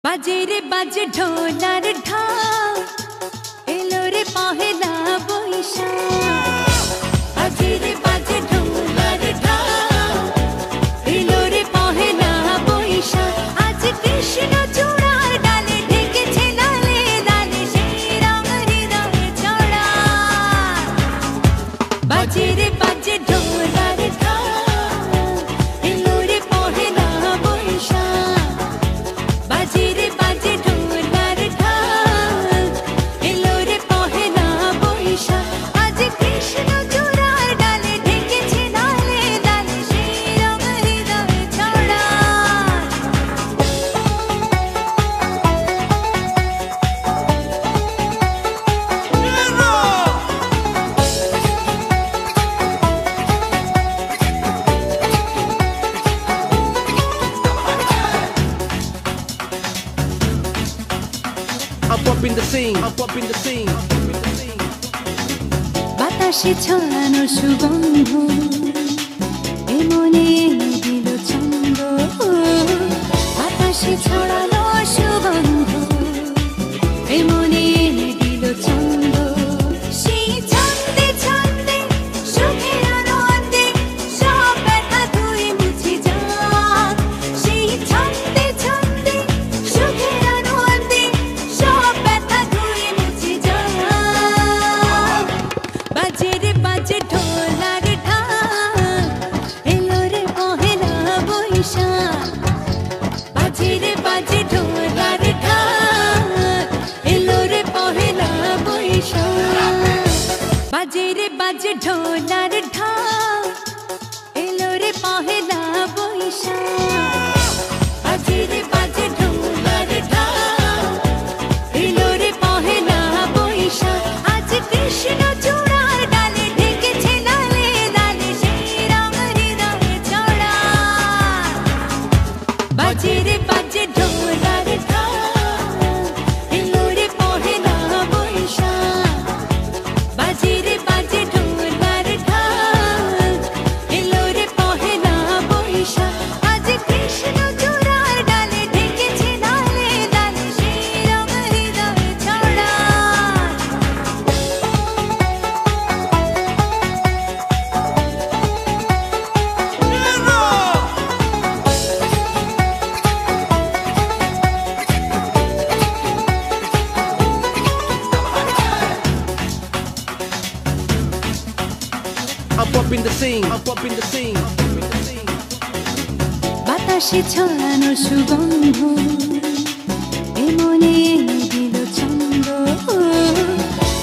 बाजे रे बाजे ढोलार ढाल एलो रे पहेला बैशाख बाजे रे बाजे ढोलार ढाल एलो रे पहेला बैशाख आज कृष्ण चूड़ार डाले ढेकेছে লালে লালে সেই রং হৃদয়ে ছড়া बाजे रे बाजे ढोलार ढाल एलो रे पहेला बैशाख बाजे रे बाजे ढोलार ढाल एलो रे पहेला बैशाख आज कृष्ण चूड़ार डाले ढेकेছে লালে লালে সেই রং হৃদয়ে ছড়া I'm bumping the scene, I'm bumping the scene. বাতাসে ছড়ানো সুগন্ধ এমনে এনে দিল ছন্দ বাতাসে ছড়ানো সুগন্ধ এমনে এনে দিল ছন্দ সেই ছন্দে ছন্দে সুখের আনন্দে সব ব্যথা ধুয়ে মুছে যাক সেই ছন্দে ছন্দে সুখের আনন্দে সব ব্যথা ধুয়ে মুছে যাক বাজে রে বাজে ঢোলার ঢাল এলো রে পহেলা বৈশাখ বাজে রে বাজে ঢোলার ঢাল এলো রে পহেলা বৈশাখ বাজে রে বাজে ঢোলার ঢাল এলো রে পহেলা বৈশাখ বাজে রে বাজে ঢোলার ঢাল এলো রে পহেলা বৈশাখ আজ কৃষ্ণ চূড়ার ডালে ঢেকেছে লালে লালে সেই রং হৃদয়ে ছড়া বাজে রে বাজে ঢোলার ঢাল এলো রে পহেলা বৈশাখ বাজে রে বাজে ঢোলার ঢাল এলো রে পহেলা বৈশাখ আজ কৃষ্ণ চূড়ার ডালে ঢেকেছে লালে লালে সেই রং হৃদয়ে ছড়া I'm bumping the scene, I'm bumping the scene. বাতাসে ছড়ানো সুগন্ধ এমনে এনে দিল ছন্দ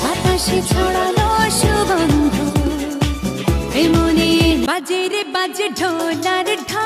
বাতাসে ছড়ানো সুগন্ধ এমনে বাজে রে বাজে ঢোলার ঢাল